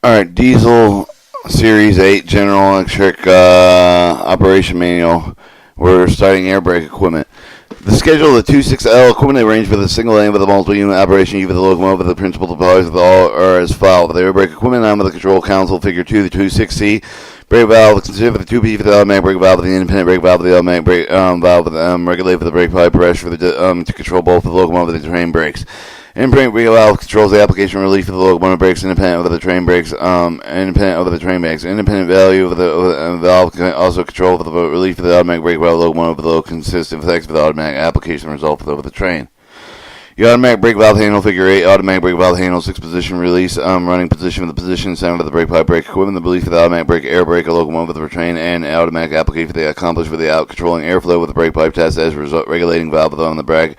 All right, diesel Series 8 General Electric operation manual. We're starting air brake equipment. The schedule of the 26L equipment arranged with a single lane with a multiple unit operation, with the locomotive, the principal deposits with all are as follows. The air brake equipment on with the control console, figure 2, the 26C. Brake valve, consider for the 2P for the automatic brake valve, the independent brake valve, the automatic brake valve, regulated for the brake pipe pressure for the to control both the locomotive and the train brakes. Independent brake valve controls the application relief of the locomotive brakes, independent of the train brakes, independent of the train brakes. Independent value of the valve can also control the relief of the automatic brake valve locomotive with low consistent effects of the automatic application result of the train. The automatic brake valve handle, figure 8, automatic brake valve handle, 6 position release, running position with the position center of the brake pipe brake equipment, the relief of the automatic brake air brake, a locomotive with the train, and automatic application for the accomplished with the out controlling airflow with the brake pipe test as regulating valve on the brake.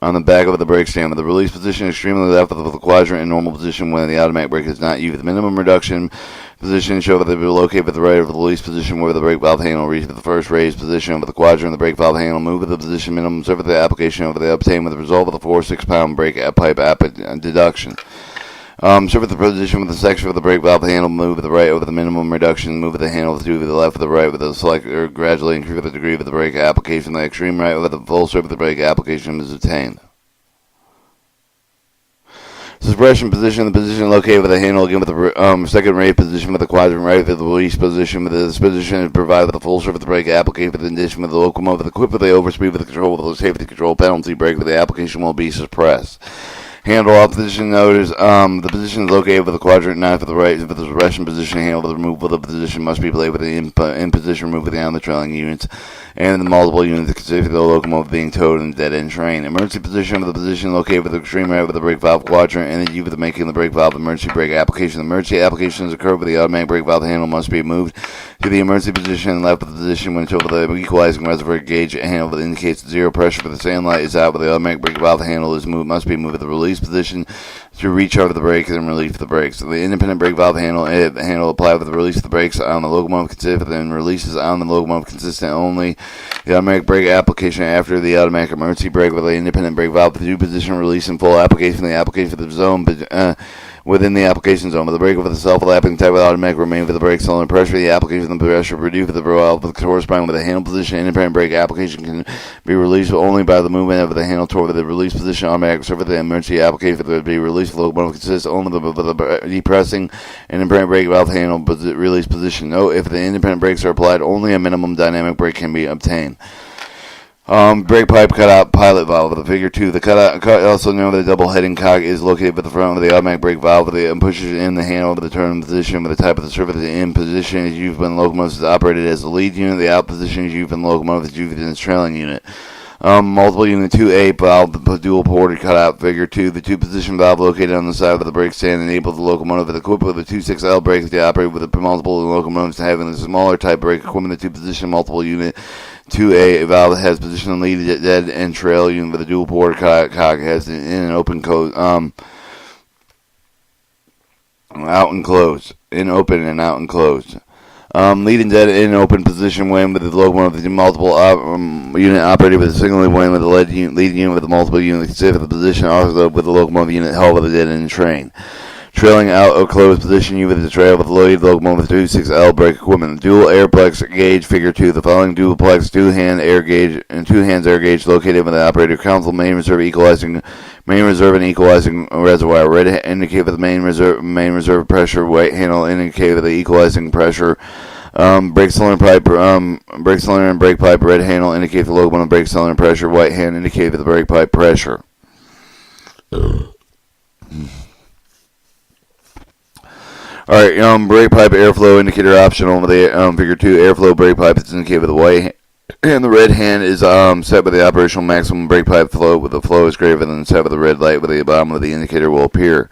On the back of the brake stand, with the release position extremely left of the quadrant in normal position when the automatic brake is not used. The minimum reduction position show that they will locate with the right of the release position where the brake valve handle reach with the first raised position over the quadrant of the brake valve handle. Move with the position minimum serve the application over the obtained with the result of the 4 6-pound brake pipe deduction. Serve with the position with the section of the brake valve handle, move with the right over the minimum reduction, move with the handle to the left with the right with the selector, gradually increase the degree of the brake application. The extreme right with the full serve of the brake application is attained. Suppression position, the position located with the handle again with the second rate position with the quadrant right with the release position with this position is provided with the full serve of the brake application with the condition with the locomotive equipped with the overspeed with the control with the safety control penalty brake with the application will be suppressed. Handle off position notice. The position is located with the quadrant 9 for the right. With the suppression position, handle with the removal of the position must be played with the in position removed with the on the trailing units and the multiple units consider the locomotive being towed in the dead end train. Emergency position with the position located with the extreme right with the brake valve quadrant and the U with the making the brake valve emergency brake application. The emergency application is occurred with the automatic brake valve handle must be moved to the emergency position and left with the position when until the equalizing reservoir gauge handle that indicates zero pressure for the same light is out with the automatic brake valve handle is moved must be moved with the release position to recharge the brakes and relieve the brakes. So the independent brake valve handle applied with the release of the brakes on the locomotive consistent and releases on the locomotive consistent only. The automatic brake application after the automatic emergency brake with the independent brake valve the due position release and full application. The application for the zone within the application zone. With the brake with the self-lapping type of automatic remain with the brake cylinder pressure. The application of the pressure reduced with the valve with corresponding with the handle position. Independent brake application can be released only by the movement of the handle toward the release position. Automatic serve the emergency application to be released. The locomotive consists only of the depressing and independent brake valve handle release position. Note, if the independent brakes are applied, only a minimum dynamic brake can be obtained. Brake pipe cutout pilot valve. The figure 2. The cutout, also known as the double heading cock, is located with the front of the automatic brake valve and pushes in the handle of the turn position with the type of the servo. The in position is used when the locomotive is operated as the lead unit. The out position is used when the locomotive is used in its trailing unit. Multiple unit 2A valve, the dual ported cutout figure 2. The 2 position valve located on the side of the brake stand enables the locomotive equipped with a 26L brake to operate with the multiple locomotives having the smaller type brake equipment. The 2 position multiple unit 2A valve has position lead dead and trail unit with a dual ported cock has in an open code out and closed. In open and out and closed. Leading dead in open position when with the locomotive with multiple unit operated with a single when with the lead unit with the multiple unit consider the position also with the locomotive unit held with the dead end train. Trailing out or closed position U with the trail with the lead locomotive 26L brake equipment. Dual airplex gauge figure 2. The following dualplex 2-hand air gauge and 2 hands air gauge located with the operator console main reserve and equalizing reservoir. Red indicate with the main reserve pressure. White handle indicate with the equalizing pressure. Brake cylinder and brake pipe. Red handle indicate the locomotive brake cylinder pressure. White hand indicate with the brake pipe pressure. Alright, brake pipe airflow indicator optional with the figure 2 airflow brake pipe is indicated with the white and the red hand is set with the operational maximum brake pipe flow with the flow is greater than set with the red light with the bottom of the indicator will appear.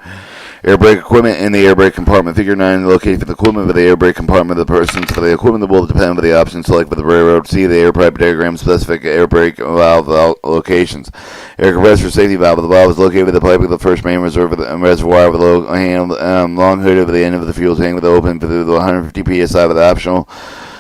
Air brake equipment in the air brake compartment. Figure 9 located for the equipment of the air brake compartment of the person. For the equipment that will depend on the options selected for the railroad. See the air pipe diagram specific air brake valve locations. Air compressor safety valve. The valve is located with the pipe of the first main reservoir with a low hand, long hood over the end of the fuel tank with the open through the 150 psi with the optional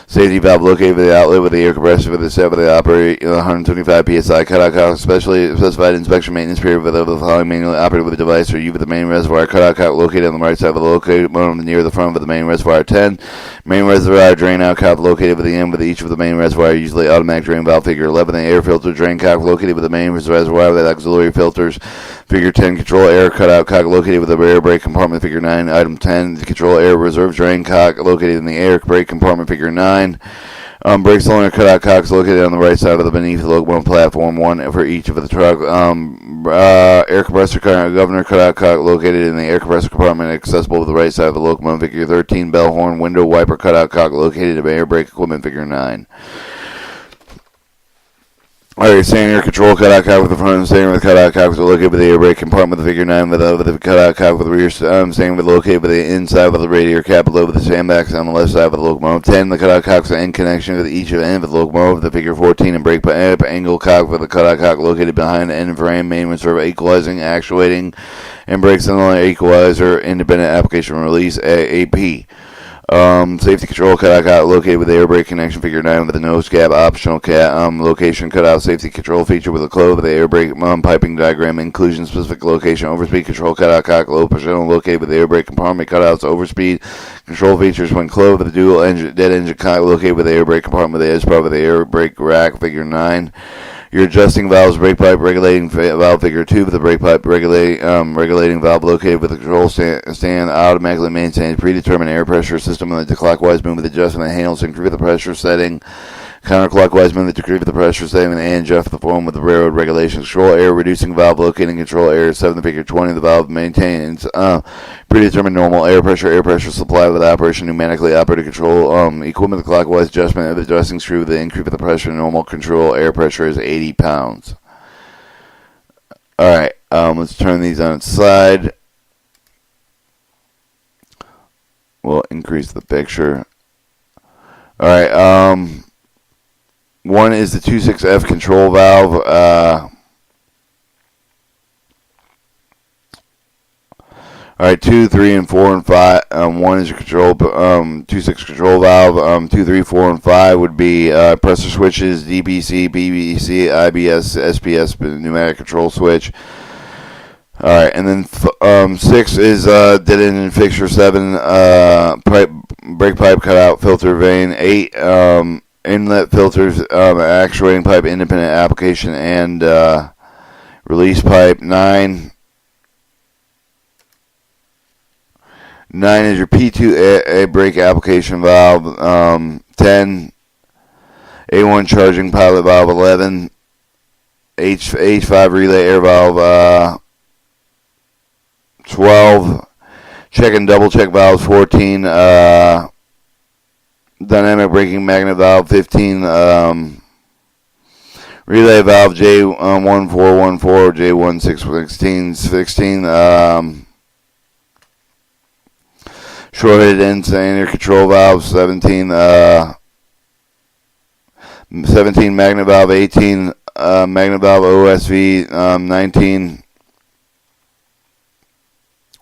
Safety valve located with the outlet with the air compressor with the set with the operator 125 psi cutout cock. Specified inspection maintenance period with the following manually operated with the device or U with the main reservoir cutout cock located on the right side of the locomotive near the front of the main reservoir. 10. Main reservoir drain out cock located with the end with each of the main reservoir, usually automatic drain valve. Figure 11. The air filter drain cock located with the main reservoir with auxiliary filters. Figure 10. Control air cutout cock located with the air brake compartment. Figure 9. Item 10. The control air reserve drain cock located in the air brake compartment. Figure 9. Brake cylinder cutout cocks located on the right side of the beneath the locomotive platform. 1 for each of the truck. Air compressor governor cutout cock located in the air compressor compartment, accessible to the right side of the locomotive. Figure 13. Bell horn window wiper cutout cock located in air brake equipment. Figure 9. Alright, standing air control cutout cock with the front and standing with the cutout cock with located with the air brake compartment. Figure 9 with the cutout cock with the rear standing with located with the inside of the radiator cap below with the sandbags on the left side of the locomotive. 10. The cutout cock's end connection with each of the end of the locomotive. The figure 14 and brake angle cock with the cutout cock located behind the end frame, main reserve equalizing, actuating, and brake cylinder equalizer independent application release AP. Safety control cutout cock located with the air brake connection. Figure 9 with the nose cap optional location cutout safety control feature with a clove with the air brake piping diagram inclusion specific location overspeed control cutout cock low position located with the air brake compartment cutouts overspeed control features when clove with the dual engine dead engine cock located with the air brake compartment with the edge part with the air brake rack. Figure 9. Your adjusting valves, brake pipe regulating valve. Figure 2 with the brake pipe regulating valve located with the control stand automatically maintains predetermined air pressure system with the clockwise move with adjustment handles to increase the pressure setting. Counterclockwise move to decrease the pressure setting and adjust the form with the railroad regulations. Control air reducing valve locating control air 7. Figure 20. The valve maintains predetermined normal air pressure supply with operation pneumatically operated control equipment. The clockwise adjustment of the adjusting screw with the increase of the pressure. Normal control air pressure is 80 pounds. Alright, let's turn these on its side. We'll increase the picture. Alright, one is the 26F control valve. Alright, 2, 3, and 4, and 5. 1 is your control, 26 control valve. 2, 3, 4, and 5 would be pressure switches, DBC, BBC, IBS, SPS, pneumatic control switch. Alright, and then 6 is dead engine fixture. 7, brake pipe cutout filter vane. 8, inlet filters, actuating pipe, independent application, and release pipe. 9 is your P2 brake application valve. 10, A1 charging pilot valve. 11, H5 relay air valve. 12, check and double check valves. 14, dynamic braking magnet valve. 15, relay valve J1414, J1616. 16, short-headed end control valve. 17, 17 magnet valve. 18, magnet valve OSV. 19,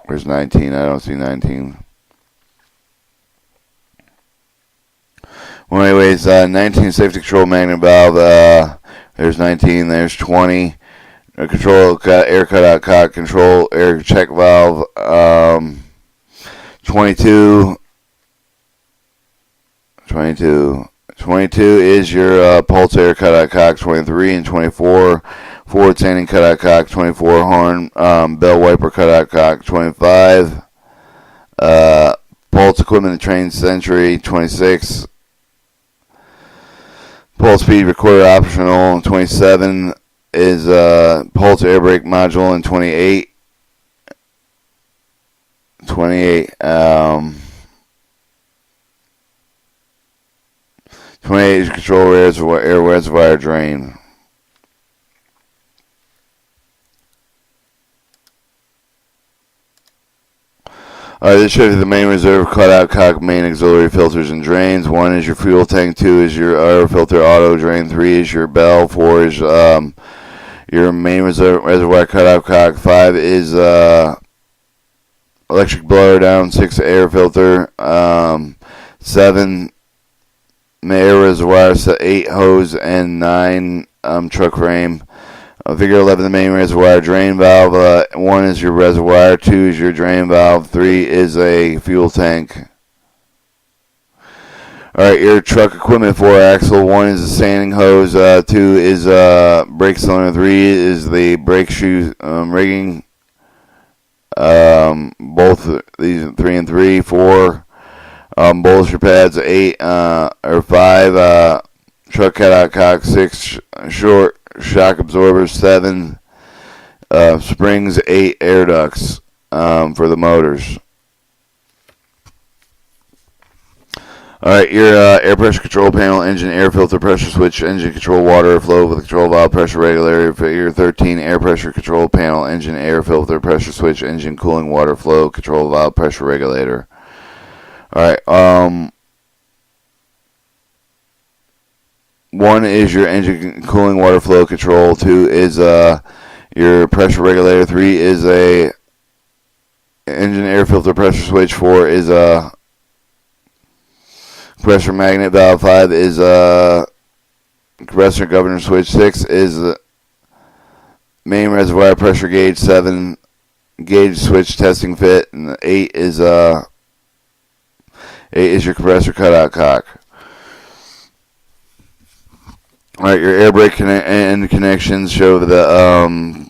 where's 19? I don't see 19. Well, anyways, 19 safety control magnet valve. There's 19. There's 20. Control air cutout cock control air check valve. 22 is your pulse air cutout cock. 23 and 24 forward standing cutout cock. 24 horn bell wiper cutout cock. 25 pulse equipment and train sentry. 26 pulse speed recorder optional. 27 is pulse air brake module. And 28 28 is control air reservoir drain. This shows you the main reserve cutout cock, main auxiliary filters and drains. 1 is your fuel tank. 2 is your air filter auto drain. 3 is your bell. 4 is your main reservoir cutout cock. 5 is electric blower down. 6 air filter. 7 air reservoir, 8 hose, and 9 truck frame. Figure 11, the main reservoir drain valve. 1 is your reservoir, 2 is your drain valve, 3 is a fuel tank. Alright, your truck equipment 4 axle. 1 is a sanding hose, 2 is brake cylinder, 3 is the brake shoe rigging. Both these 3 and 3, 4 bolster pads, 8 or 5 truck cutout cock, 6 short shock absorbers, 7 springs, 8 air ducts for the motors. Alright, your air pressure control panel, engine air filter, pressure switch, engine control, water flow with control valve, pressure regulator. Figure 13, air pressure control panel, engine air filter, pressure switch, engine cooling, water flow, control valve, pressure regulator. Alright, 1 is your engine cooling, water flow control, 2 is your pressure regulator, 3 is a engine air filter pressure switch, 4 is a pressure magnet valve, 5 is a compressor governor switch, 6 is main reservoir pressure gauge, 7 gauge switch testing fit, and 8 is your compressor cutout cock. Alright, your air brake end connections show the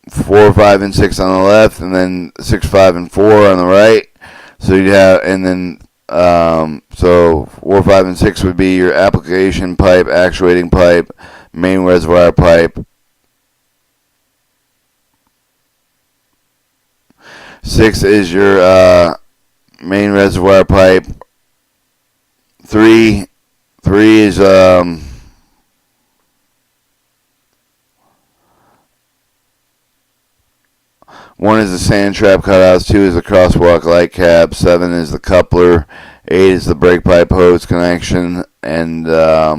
4, 5, and 6 on the left, and then 6, 5, and 4 on the right. So you have, and then so 4, 5, and 6 would be your application pipe, actuating pipe, main reservoir pipe. 6 is your main reservoir pipe. 3 is 1 is the sand trap cutouts, 2 is the crosswalk light cap, 7 is the coupler, 8 is the brake pipe hose connection, and I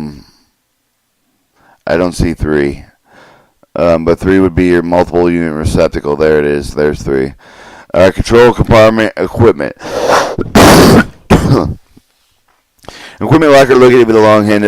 don't see 3. But 3 would be your multiple unit receptacle. There it is. There's 3. Control compartment equipment. Equipment locker located with the long end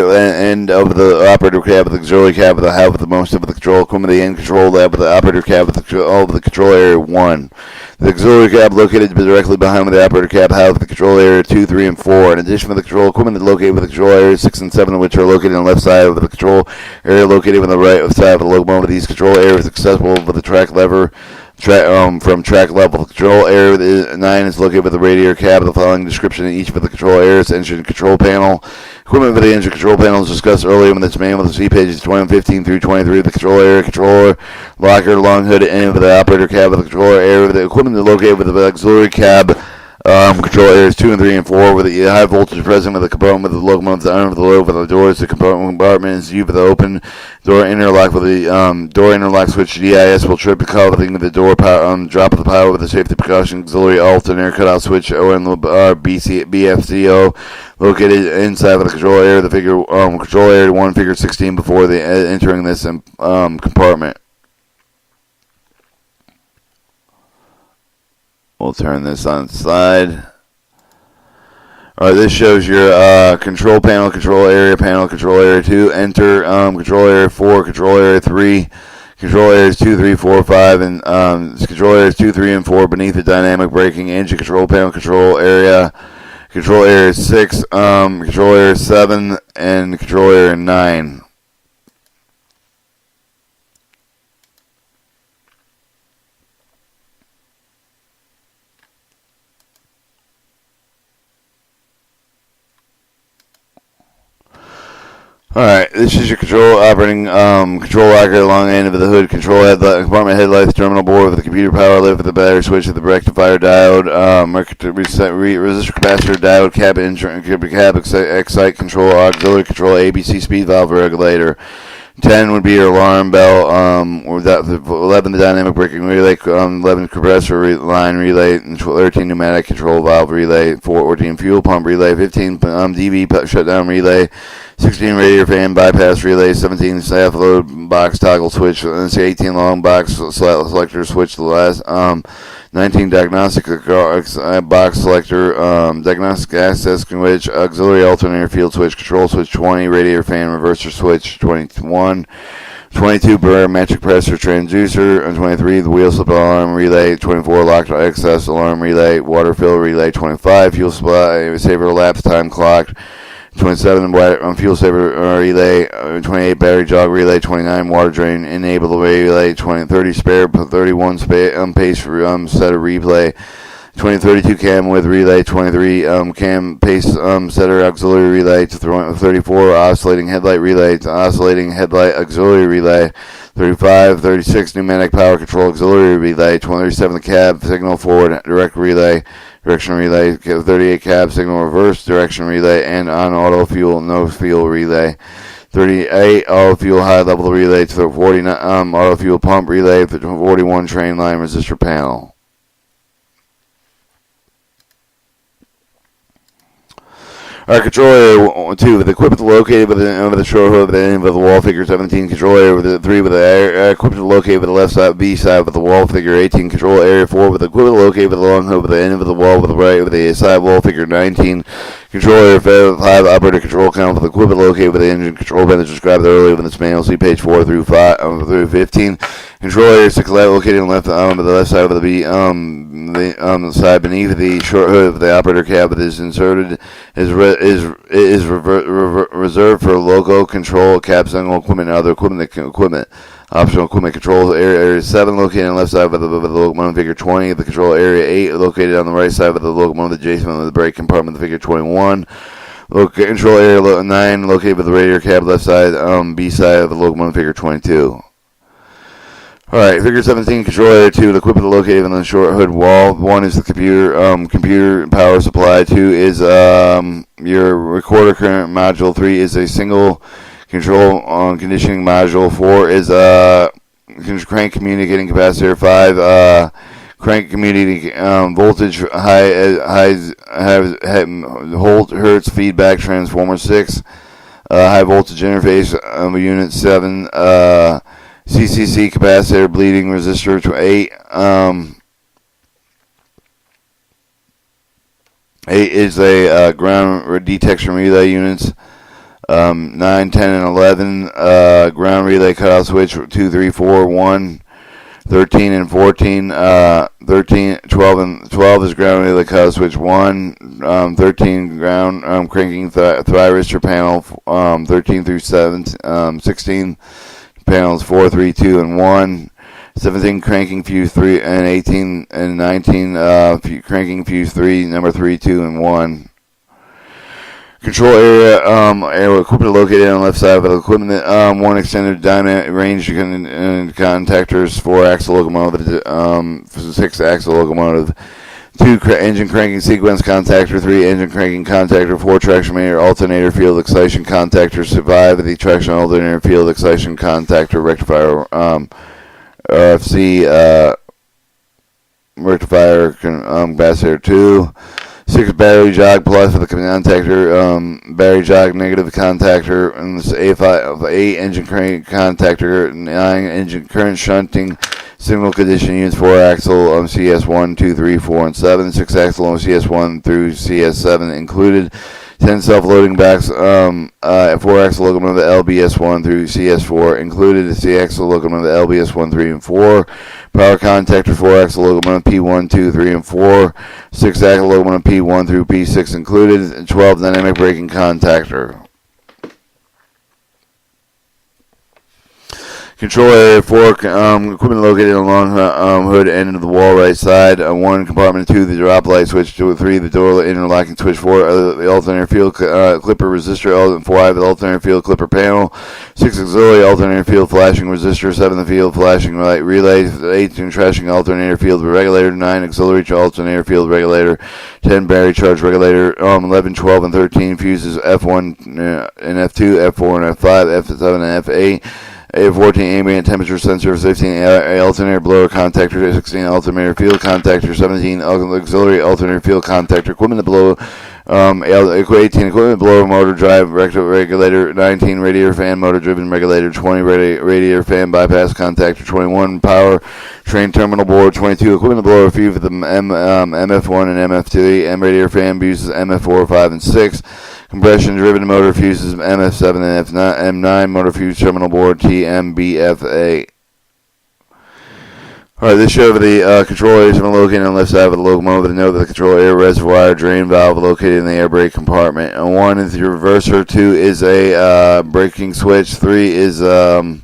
of the operator cab, the auxiliary cab, the half of the most of the control equipment, the end control lab, the operator cab, all of the control area 1. The auxiliary cab located directly behind the operator cab, half of the control area 2, 3, and 4. In addition to the control equipment located with the control area 6 and 7, which are located on the left side of the control area, located on the right side of the locomotive. These control areas accessible with the track lever. From track level control area 9 is located with the radiator cab. The following description in each of the control areas: engine control panel. Equipment for the engine control panel is discussed earlier in this manual. See pages 15 through 23. The control area, controller locker, long hood end of the operator cab of the controller area. The equipment is located with the auxiliary cab. Control areas 2 and 3 and 4, with the high voltage present with the compartment with the locomotive, the arm of the load with the doors, the compartment is used with the open door interlock with the door interlock switch. DIS will trip the coughing with the door power, drop of the power with the safety precaution auxiliary alternator cutout switch BFCO located inside of the control area. The figure control area 1, figure 16 before the entering this compartment. We'll turn this on its side. Alright, this shows your control panel, control area 2, enter, control area 4, control area 3, control areas 2, 3, 4, 5, and control areas 2, 3, and 4 beneath the dynamic braking engine control panel, control area 6, control area 7, and control area 9. Alright, this is your control operating control locker, long end of the hood, control headlight, compartment headlights, terminal board with the computer power lift with the battery switch with the rectifier diode, resistor capacitor diode, cab excite control, auxiliary control, ABC speed valve regulator. 10 would be your alarm bell, 11 the dynamic braking relay, 11 compressor line relay, and 13 pneumatic control valve relay, 14 fuel pump relay, 15 DV shutdown relay, 16 radiator fan bypass relay, 17 staff load box toggle switch, and 18 long box selector switch. The last 19 diagnostic box selector, diagnostic access switch, auxiliary alternator field switch, control switch 20, radiator fan reverser switch 21, 22 barometric pressure transducer, and 23 the wheel slip alarm relay, 24 locked access alarm relay, water fill relay, 25 fuel supply saver lapse time clock, 27 fuel saver relay, 28 battery jog relay, 29 water drain enable relay, 30 spare, 31 pace setter replay, 32 cam with relay, 23 cam pace setter auxiliary relay, 34 oscillating headlight relay, oscillating headlight auxiliary relay, 36 pneumatic power control auxiliary relay, 37 cab signal forward direction relay, 38 cab signal reverse direction relay, and on auto fuel no fuel relay. 38 auto fuel high level relay to the 49 auto fuel pump relay, 41 train line resistor panel. Our control area 2 with equipment located over the short hood at the end of the wall figure 17. Control area with 3 with the equipment located with the left side B side with the wall figure 18. Control area 4 with equipment located with the long hood at the end of the wall with the right with the side wall figure 19. Control area 5 operator control count with equipment located with the engine control band as described earlier with its manual. See page 4 through through 15. Control area 6 located on the left side of the B the side beneath the short hood of the operator cab that is inserted is reserved for loco control cab signal equipment and other equipment. Optional equipment control area 7 located on the left side of the locomotive figure 20. The control area 8 located on the right side of the locomotive adjacent to the brake compartment figure 21. Control area 9 located with the radiator cab left side B side of the locomotive figure 22. Alright, figure 17, control area 2, the equipment located on the short hood wall. 1 is the computer power supply. 2 is your recorder current module. 3 is a single control conditioning module. 4 is crank communicating capacitor. 5 crank communicating voltage hertz feedback transformer. 6 high voltage interface unit. 7 CCC capacitor bleeding resistor. 8 is a ground detection relay units. 9, 10, and 11 ground relay cutoff switch. 2, 3, 4, 1, 13, and 14. 13, 12 and 12 is ground relay cutoff switch 1. 13 ground cranking thyristor panel. 13 through 16. Panels 4, 3, 2, and 1. 17 cranking fuse 3 and 18 and 19 cranking fuse 3 number 3, 2, and 1. Control area equipment located on the left side of the equipment. 1 extended dynamic range contactors, 4 axle locomotive, 6 axle locomotive. 2 engine cranking sequence contactor, 3 engine cranking contactor, 4 traction alternator field excitation contactor, 5 the traction alternator field excitation contactor rectifier, RFC rectifier capacitor 2, 6 battery jog plus for the contactor, battery jog negative contactor, and 8 engine crank contactor, 9 engine current shunting signal condition units, 4 axle CS1, 2, 3, 4, and 7, 6 axle CS1 through CS7 included, 10 self-loading backs, 4 axle locomotive LBS1 through CS4 included, 6 axle locomotive LBS1, 3, and 4, power contactor, 4 axle locomotive P1, 2, 3, and 4, 6 axle locomotive P1 through P6 included, and 12 dynamic braking contactor. Control area 4, equipment located along hood end of the wall right side. 1 compartment. 2 the drop light switch. 2 3 the door interlocking switch. 4 the alternator field clipper resistor. 5 the alternator field clipper panel. 6 auxiliary alternator field flashing resistor. 7 the field flashing light relay. 8 trashing alternator field regulator. 9 auxiliary alternator field regulator. 10 battery charge regulator. 11, 12, and 13 fuses F1 and F2, F4 and F5, F7 and F8. A 14 ambient temperature sensor, 15 alternator blower contactor, 16 alternator field contactor, 17 auxiliary alternator field contactor, equipment to blow, 18 equipment blower motor drive regulator, 19 radiator fan motor driven regulator, 20 radiator fan bypass contactor, 21 power train terminal board, 22 equipment blower fuse for the MF1 and MF2, M radiator fan fuses MF4, 5, and 6. Compression driven motor fuses MF7 and M9 motor fuse terminal board TMBFA. Alright, this shows the control air is located on the left side of the locomotive. Note that the control air reservoir drain valve located in the air brake compartment. 1 is the reverser, 2 is a braking switch, 3 is your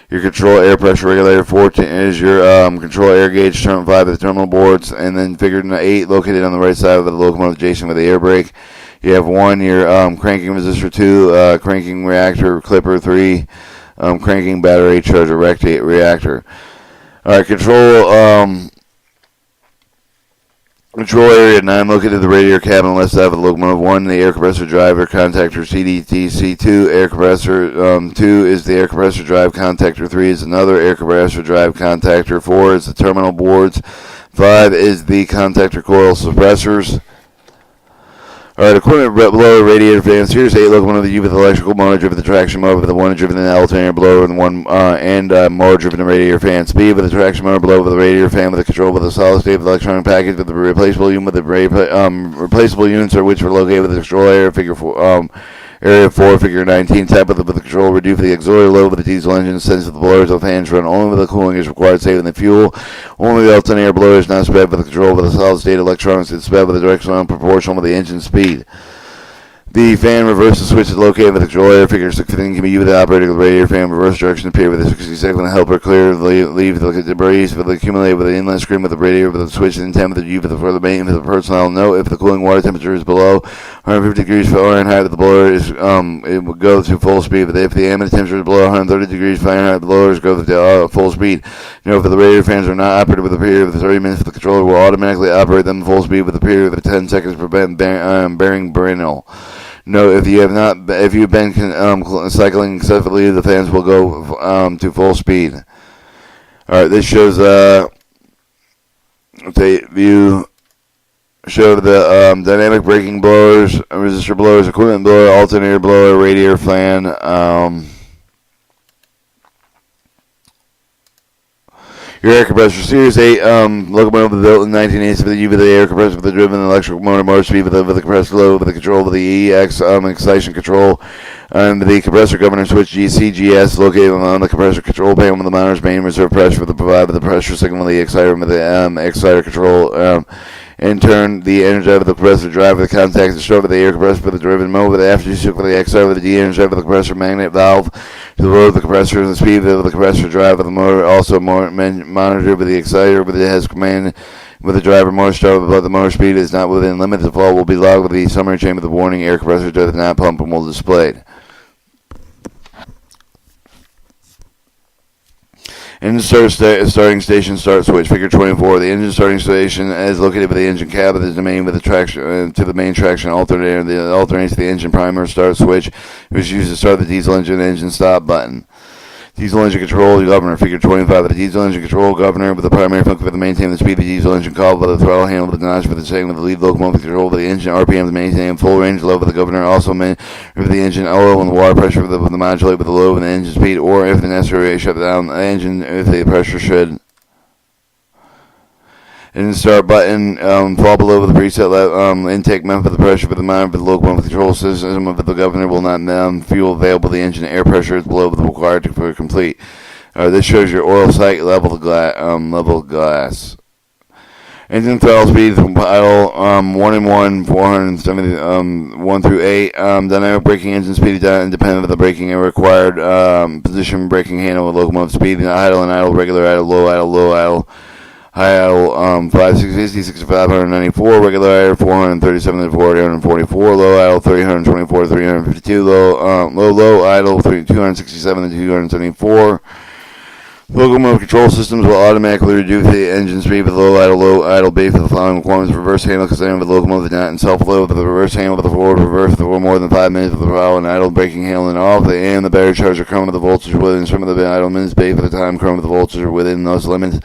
control air pressure regulator, 14 is your control air gauge, 5 is the terminal boards, and then figure 8 located on the right side of the locomotive adjacent with the air brake. You have 1, your cranking resistor, 2, cranking reactor clipper, 3, cranking battery charger reactor. Alright, control area 9 located at the radiator cabin on the left side of the locomotive. 1, the air compressor driver contactor CDTC. 2, air compressor. 2 is the air compressor drive contactor. 3 is another air compressor drive contactor. 4 is the terminal boards. 5 is the contactor coil suppressors. Alright, equipment blower radiator fans. Here's 8 locomotive U with electrical motor driven the traction motor with the 1 driven the alternator blower and 1 motor driven the radiator fan. Speed with the traction motor blower with the radiator fan with the control with the solid state with the electronic package with the replaceable unit with the replaceable units are which were located with the control area figure 4. Area 4, figure 19, tap with the control reduce for the auxiliary load with the diesel engine, sense that the blowers of fans run only with the cooling is required, saving the fuel. Only the alternator blower is not sped with the control with the solid state electronics, it's sped with the directional proportional with the engine speed. The fan reverses switch is located with the control air figure 16 can be used with the operator of the radiator fan reverse direction appear with the 60-second helper clear leave the debris with the accumulate with the inlet screen with the radiator with the switch and 10 with the U with the further maintenance with the personnel. Note if the cooling water temperature is below 150 degrees Fahrenheit the blower is it will go to full speed, but if the ambient temperature is below 130 degrees Fahrenheit the blowers go to full speed. Note if the radiator fans are not operated with a period of 30 minutes the controller will automatically operate them full speed with a period of 10 seconds to prevent bearing burnout. No, if you've been cycling excessively, the fans will go to full speed. All right, this shows view show the dynamic braking blowers, resistor blowers, equipment blower, alternator blower, radiator fan. Your air compressor, Series 8 locomotive built in 1980 for the U with the air compressor with the driven electrical motor speed with the compressor load with the control with the EX excitation control and the compressor governor switch GCGS located on the compressor control panel with the motor's main reserve pressure with the provide with the pressure signal with the exciter with the exciter control. In turn, the energizer with the compressor drive with the contact to show with the air compressor with the driven mode with the aftershock with the exciter with the de-energizer with the compressor magnet valve to the road of the compressor and the speed of the compressor drive with the motor also monitored with the exciter with it has command with the driver motor start but the motor speed is not within limit. The fall will be logged with the summary chain with the warning air compressor does not pump and will display. Engine starting station start switch, figure 24. The engine starting station is located with the engine cab of the domain with the traction to the main traction alternator. The alternates the engine primer start switch, which is used to start the diesel engine stop button. Diesel engine control governor, figure 25. The diesel engine control governor with the primary function for the maintain the speed of the diesel engine called by the throttle handle with the notch for the setting with the lead locomotive control with the engine RPM to maintain full range low with the governor also with the engine oil and the water pressure with the modulate with the low with the engine speed or if necessary shut down the engine if the pressure should. And start button fall below with the preset intake method for the pressure for the monitor for the locomotive control system of the governor will not fuel available. The engine air pressure is below the required for complete. This shows your oil sight level glass. Engine throttle speed from idle 1 and 1 470 1 through 8. Dynamic braking engine speed independent of the braking and required position braking handle with locomotive speed. Idle and idle regular idle low idle. High idle 560, 6594, regular idle 437 to 444, low idle 324 to 352, low idle 267 to 274, Locomotive control systems will automatically reduce the engine speed with low idle beef for the following requirements. Reverse handle considering with the locomotive not in self-load with the reverse handle with the forward reverse for more than 5 minutes with the throttle and idle braking handling off. The battery charger current with the voltage within some of the idle minutes beef at the time current with the voltage within those limits.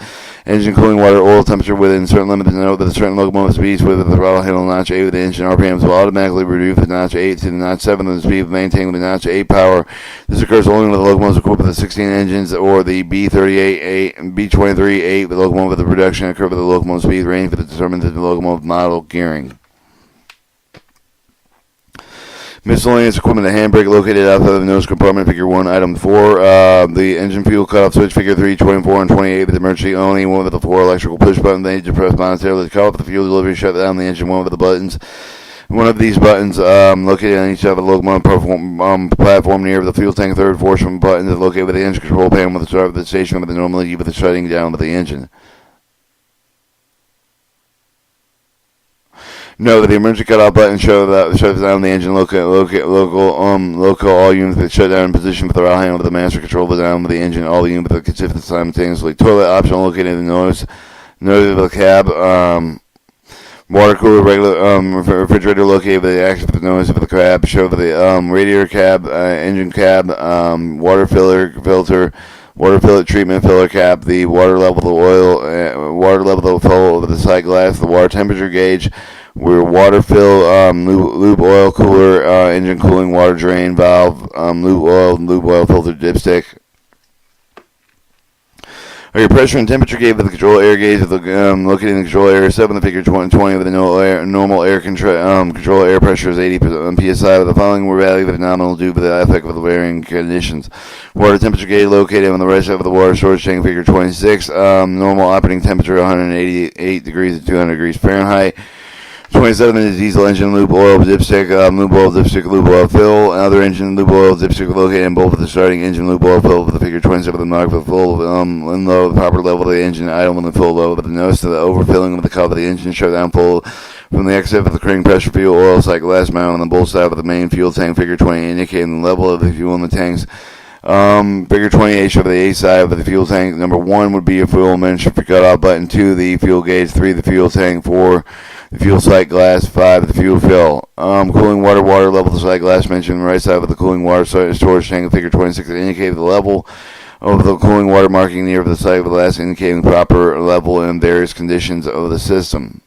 Engine cooling water oil temperature within certain limits. Note that a certain locomotive speeds with the throttle handle notch 8 with the engine RPMs will automatically reduce the notch 8 to the notch 7 of the speed maintaining the notch 8 power. This occurs only with the locomotives equipped with the 16 engines or the B38-8 and B23-8 with locomotive with the reduction occurred with the locomotive speed range for the determined the locomotive model gearing. Miscellaneous equipment, a handbrake located outside of the nose compartment, figure 1, item 4. The engine fuel cutoff switch, figure 3, 24, and 28 with emergency only. One with the 4 electrical push buttons. They need to press monetarily to cut off the fuel delivery, shut down the engine. One with the buttons. One of these buttons located on each side of the locomotive platform near the fuel tank. Third portion button is located with the engine control panel with the start of the station with the normally with the shutting down of the engine. Note that the emergency cutoff button shuts down the engine local all units that shut down in position with the throttle handle with the master control down with the engine, all the units that can shift simultaneously. Toilet option located in the nose of the cab. Water cooler, regular refrigerator located with the action of the nose of the cab. Show the radiator cab, engine cab, water filter. Water fillet treatment filler cap, the water level of the oil, water level of the flow of the side glass, the water temperature gauge, where water fill, lube oil cooler, engine cooling water drain valve, lube oil filter dipstick. Your pressure and temperature gauge with the control air gauge located in the control area 7, the figure 20 with the normal air control air pressure is 80 psi. With the following were value with nominal due to the effect of the varying conditions. Water temperature gauge located on the right side of the water storage tank, figure 26. Normal operating temperature 188 degrees to 200 degrees Fahrenheit. 27 is diesel engine lube oil dipstick, lube oil fill. Other engine lube oil dipstick located in both of the starting engine lube oil fill with the figure 27 the mark for the full and low, the proper level of the engine idle and the full low. With the notice to the overfilling of the cover of the engine shutdown full from the exit of the cooling pressure fuel oil cycle last mount on the both side of the main fuel tank, figure 20 indicating the level of the fuel in the tanks. Figure 28 show the A side of the fuel tank. Number 1 would be a fuel mention for cutoff button. 2, the fuel gauge. 3, the fuel tank. 4, the fuel sight glass. 5, the fuel fill. Cooling water level. The sight glass mentioned on the right side of the cooling water storage tank. Figure 26 indicated the level of the cooling water marking near the side of the glass, indicating the proper level in various conditions of the system.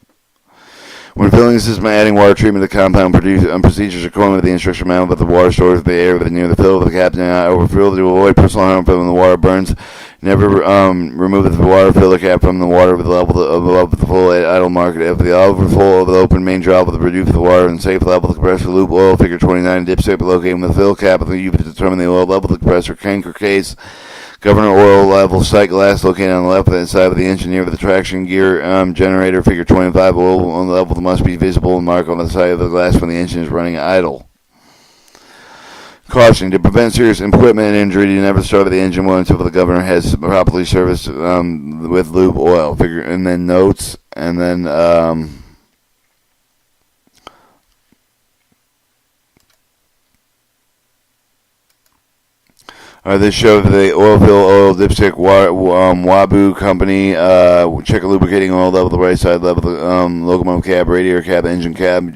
When filling the system, adding water treatment to the compound procedures according to the instruction manual with the water stores the air near the fill of the cap, not overfill to avoid personal harm from the water burns. Never remove the water filler cap from the water with the level above the full idle mark. If the overflow of the open main valve with the reduce the water and safe level of the compressor lube oil, figure 29 dipstick located with the fill cap, you can determine the oil level of the compressor crank case. Governor oil level sight glass located on the left-hand side of the engine near the traction gear generator. Figure 25 oil on the level must be visible and marked on the side of the glass when the engine is running idle. Caution: to prevent serious equipment injury, do never start the engine well until the governor has properly serviced with lube oil. Figure and then notes and then. This shows the oil fill oil dipstick Wabu company. Check a lubricating oil level, the right side level, the locomotive cab, radiator cab, engine cab,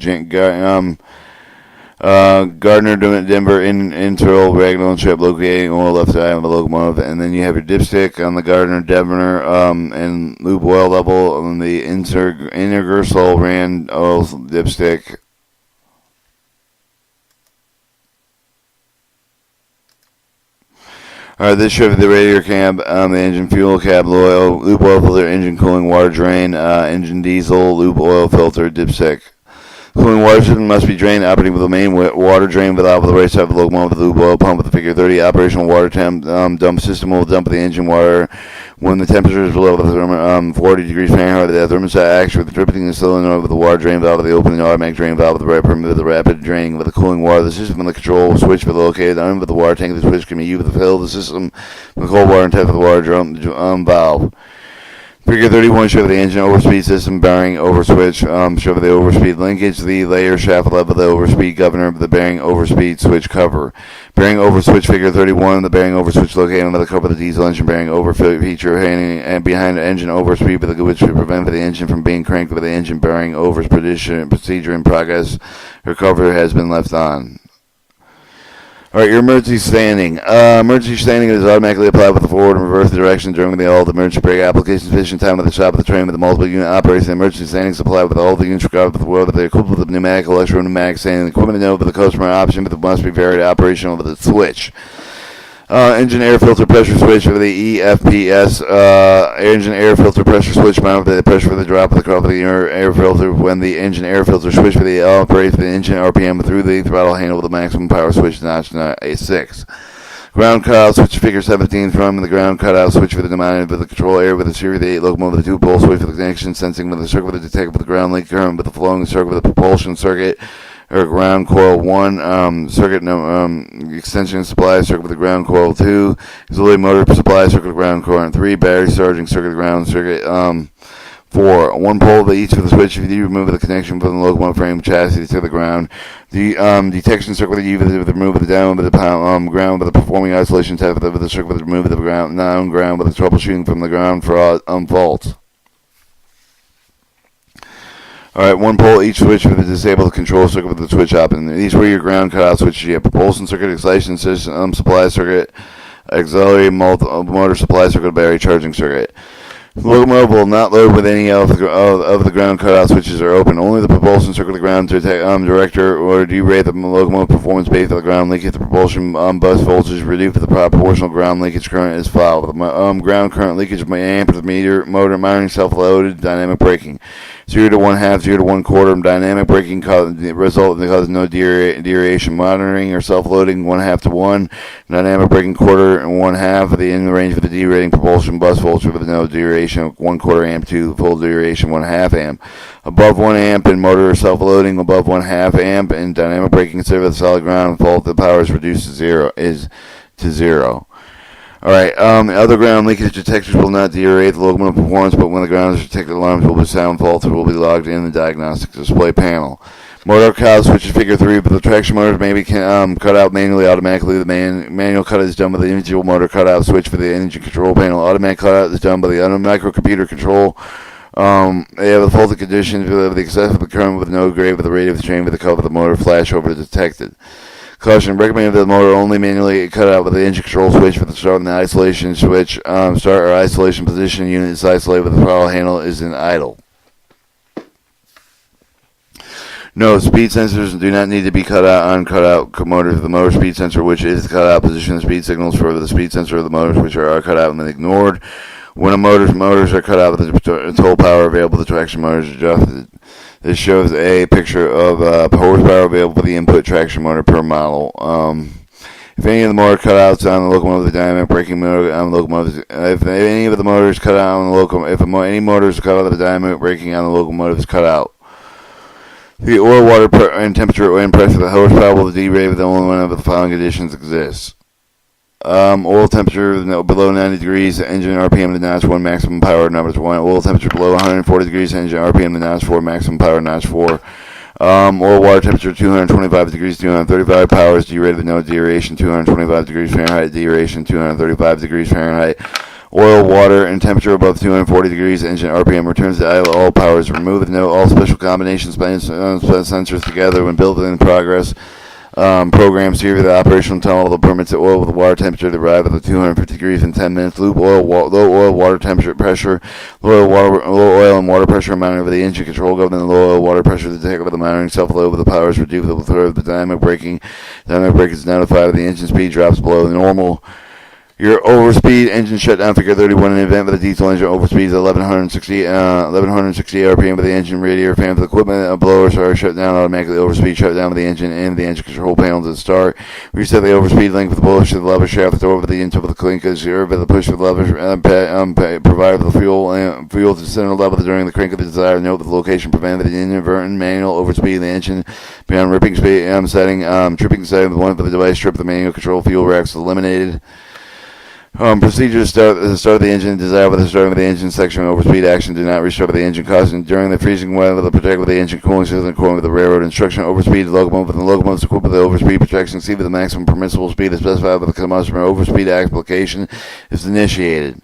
Gardner, Denver, internal Raglan strip locating oil left side of the locomotive, and then you have your dipstick on the Gardner, Denver, and lube oil level on the Ingersoll Rand oil dipstick. This shows the radiator cab, the engine fuel cab, lube oil filter, engine cooling water drain, engine diesel, lube oil filter, dipstick. Cooling water system must be drained, operating with the main water drain valve with the right side of the locomotive with the lube oil pump with the figure 30. Operational water dump system will dump the engine water when the temperature is below 40 degrees Fahrenheit. The thermostat acts with dripping the cylinder with the water drain valve with the opening automatic drain valve with the right permit with the rapid draining with the cooling water. The system and the control switch with located under the water tank. The switch can be used to fill the system with cold water and tap with the water valve. Figure 31 show the engine overspeed system bearing overswitch. Show the overspeed linkage, the layer shaft level, the overspeed governor, the bearing overspeed switch cover. Bearing overswitch figure 31, the bearing overswitch located under the cover of the diesel engine bearing over feature hanging and behind the engine overspeed, which would prevent the engine from being cranked with the engine bearing over procedure in progress. Her cover has been left on. Alright, your emergency standing. Emergency standing is automatically applied with the forward and reverse direction during all the emergency brake application sufficient time at the shop of the train with the multiple unit operation. Emergency standing is applied with all the units regardless of the world. If they're equipped with pneumatic, electro-pneumatic standing equipment, to know with the customer option, but it must be varied operational with the switch. Engine air filter pressure switch for the EFPS. Engine air filter pressure switch mounted with the pressure for the drop of the crop of the air filter when the engine air filter switch for the operates the engine RPM through the throttle handle with the maximum power switch notch A6. Ground cutout switch figure 17 from the ground cutout switch for the mounted with the control area with the Series 8 locomotive with the 2-pole switch for the connection sensing with the circuit with the detector with the ground link current with the flowing circuit with the propulsion circuit. Or ground coil 1, circuit extension supply circuit with the ground coil 2, auxiliary motor supply circuit with ground current 3, battery charging circuit ground circuit 4. One pole of each for the switch if you remove the connection from the locomotive frame chassis to the ground. The detection circuit with the remove the down with the ground with the performing isolation test with the circuit with the remove the ground ground with the troubleshooting from the ground for faults. Alright, one pole each switch for the disabled control circuit with the switch up. And these were your ground cutout switches. You have propulsion circuit, excitation system, supply circuit, auxiliary motor supply circuit, battery charging circuit. The locomotive will not load with any of the ground cutout switches are open. Only the propulsion circuit, the ground director, or derate the locomotive performance based on the ground leakage. The propulsion bus voltage reduced with the proportional ground leakage current is filed. The ground current leakage amperes meter motor monitoring self-loaded dynamic braking. 0 to 1/2, 0 to 1/4 dynamic braking result causes no deviation monitoring or self-loading 1/2 to 1 dynamic braking 1/4 and 1/2 of the in range for the derating propulsion bus voltage with no deviation 1/4 amp to full deviation 1/2 amp above 1 amp in motor self-loading above 1/2 amp in dynamic braking consider the solid ground fault the power is reduced to zero. Alright, other ground leakage detectors will not derate the locomotive performance, but when the ground is detected, alarms will be sound faults will be logged in the diagnostic display panel. Motor cutout switches figure 3, but the traction motors may be cut out manually, automatically. The manual cutout is done by the individual motor cutout switch for the engine control panel. Automatic cutout is done by the microcomputer control. They have the faulty conditions of the excessive current with no grade with the rate of the train with the cover of the motor flash over detected. Caution, recommended that the motor only manually cut out with the engine control switch for the start and the isolation switch. Start or isolation position unit is isolated with the throttle handle is in idle. No, speed sensors do not need to be cut out on cutout motors. The motor speed sensor, which is cut out position, the speed signals for the speed sensor of the motors, which are cut out and then ignored. When a motors are cut out with the total power available, the traction motors are adjusted. This shows a picture of horsepower available for the input traction motor per model. If any of the motor cutouts on the locomotive, the dynamic braking motor on the locomotive, if any of the motors cut out on the locomotive, any motors cut out of the dynamic braking on the locomotive is cut out. The oil, water, and temperature and pressure of the horsepower will derate with only one of the following conditions exists. Oil temperature below 90 degrees, engine RPM to notch 1, maximum power numbers 1. Oil temperature below 140 degrees, engine RPM to notch 4, maximum power notch 4. Oil water temperature 225 degrees, 235 power is derated with no deaeration, 225 degrees Fahrenheit, deaeration 235 degrees Fahrenheit. Oil, water, and temperature above 240 degrees, engine RPM returns to idle, all power is removed with no all special combinations sensors together when built in progress. Programs here the operational tunnel that permits the oil with the water temperature to arrive at the 250 degrees in 10 minutes. Loop oil, low oil water temperature pressure, low oil and water pressure monitoring with the engine control government, the low oil water pressure detected with the monitoring self-load with the power is reduced with the dynamic braking. Dynamic braking is notified of the engine speed drops below the normal. Your overspeed engine shutdown figure 31 in an event with the diesel engine overspeeds 1160 RPM with the engine radiator fan for the equipment blowers are shut down automatically. Overspeed shutdown with the engine and the engine control panel to start. Reset the overspeed link with the push of the lever shaft the door with the into the clink is here with the push of the lever provide the fuel to center level during the crank of the desired note with the location prevented the inadvertent manual overspeed the engine beyond ripping speed setting tripping setting with one for the device strip the manual control fuel racks eliminated. Procedure to start the engine. Desire with the starting of the engine section. Overspeed action. Do not restart the engine. Causing during the freezing weather. The protect with the engine cooling system according with the railroad instruction. Overspeed locomotive. The locomotive is equipped with the overspeed protection. See with the maximum permissible speed is specified by the customer. Overspeed application is initiated.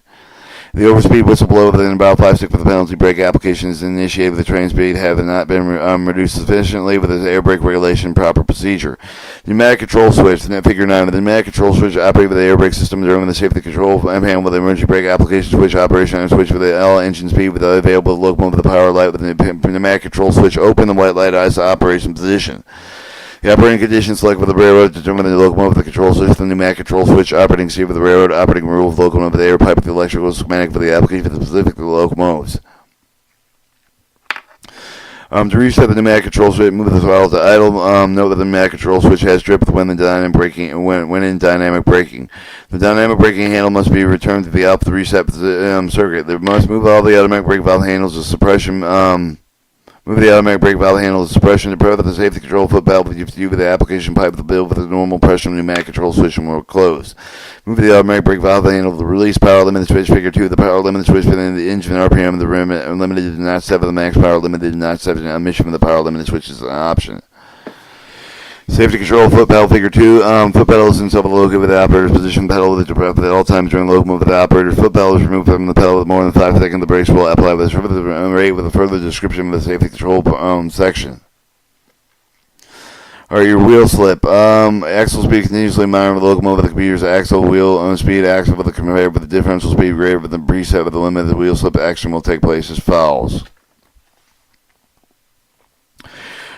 The overspeed whistle blow within about 5 seconds for the penalty brake application is initiated with the train speed having not been reduced sufficiently with the air brake regulation proper procedure. Pneumatic control switch, figure 9. The pneumatic control switch operated with the air brake system during the safety control panel with the emergency brake application switch operation on switch with the L engine speed with the available locomotive with the power light with the pneumatic control switch open the white light eyes to operation position. The operating conditions selected for the railroad determine the locomotive, the control switch, the pneumatic control switch, operating speed for the railroad, operating rule of the locomotive, the air pipe, the electrical schematic for the application for the specific locomotives. To reset the pneumatic control switch, move the throttle to idle. Note that the pneumatic control switch has drift when in dynamic braking. When in dynamic braking, the dynamic braking handle must be returned to the output reset circuit. They must move all the automatic brake valve handles to suppression. Move the automatic brake valve handle to suppression to prevent the safety control foot valve with the application pipe of the bill with the normal pressure pneumatic control switch and will close. Move the automatic brake valve handle to the release power limit switch figure 2. The power limit switch within the engine RPM of the rim limited to not 7 the max power limited to not 7 omission from the power limit switch is an option. Safety control foot pedal figure 2. Foot pedal is installed located with the operator's position pedal with at all times during locomotive with the operator's foot pedal is removed from the pedal with more than 5 seconds. The brakes will apply with a rate with a further description of the safety control section. Alright, your wheel slip. Axle speed continuously monitor the locomotive with the computer's axle wheel speed axle with the conveyor with the differential speed greater with the preset with the limit of the wheel slip action will take place as follows.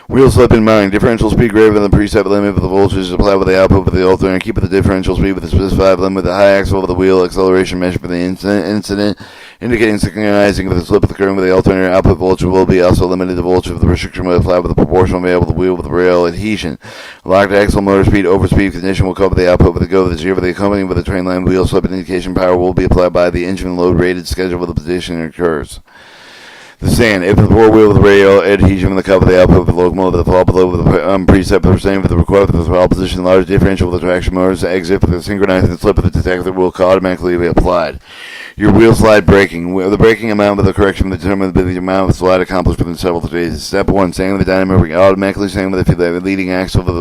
Wheel slip in mind. Differential speed greater than the preset limit with the voltage is applied with the output with the alternator. Keep the differential speed with the specified limit. The high axle of the wheel acceleration measured for the incident, indicating synchronizing with the slip occurring with the alternator. Output voltage will be also limited. The voltage of the restriction will apply with the proportional available with the wheel with the rail adhesion. Locked axle motor speed overspeed condition will cover the output with the go with the zero. The accompanying with the train line wheel slip indication power will be applied by the engine load rated schedule with the position occurs. The sand. If the four-wheel with the rail adhesion from the cup of the output of the locomotive, the fall below with the preset for the same with the required for the throttle position, large differential with the traction motors, exit for the synchronizing the slip of the detector will automatically be applied. Your wheel slide braking. The braking amount with the correction will determine the amount of slide accomplished within several phases. Step 1. Sand with the dynamo braking. Automatically sand with the leading axle of the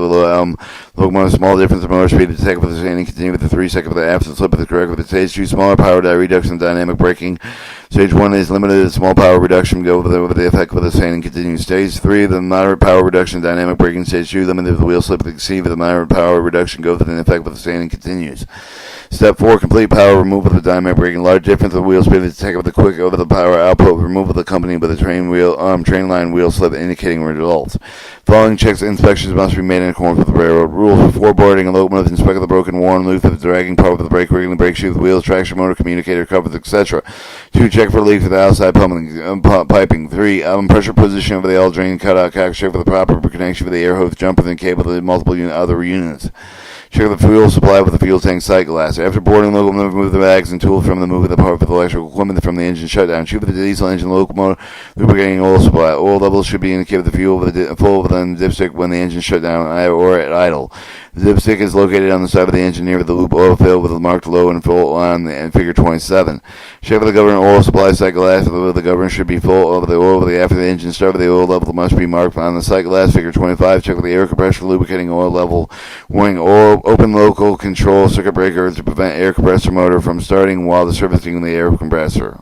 locomotive. Small difference in motor speed to detect with the sanding. Continue with the 3 second with the absent slip of the correct with the stage 2. Smaller power reduction dynamic braking. Stage 1 is limited to small power reduction. Go over the effect with the sanding. Continue. Stage 3, the moderate power reduction dynamic braking. Stage 2, limited with the wheel slip. Exceed with the moderate power reduction. Go with the effect with the sanding. Continues. Step 4, complete power removal of the dynamic braking. Large difference of wheel speed to detect with the quick over the power output. Removal of the company with the train line wheel slip indicating results. Following checks and inspections must be made in accordance with the railroad rules. Before boarding a locomotive, inspect the broken, worn, loose of the dragging part with the brake rigging, the brake shoe, the wheels, traction motor, communicator, covers, etc. 2, check for leaks with the outside piping. 3, pressure position of the L drain, cutout, cock, check for the proper connection with the air hose, jumper, and cable to the multiple other units. Check the fuel supply with the fuel tank sight glass. After boarding locomotive, remove the bags and tools from the move of the part of the electrical equipment from the engine shutdown. Shoot with the diesel engine locomotive, lubricating oil supply. Oil levels should be indicated with the fuel full within the dipstick when the engine shut down or at idle. The dipstick is located on the side of the engine near the loop oil fill with a marked low and full on figure 27. Check for the government oil supply sight glass. The government should be full of the oil after the engine started. The oil level must be marked on the sight glass figure 25. Check for the air compressor lubricating oil level. Warning oil open local control circuit breaker to prevent air compressor motor from starting while servicing the air compressor.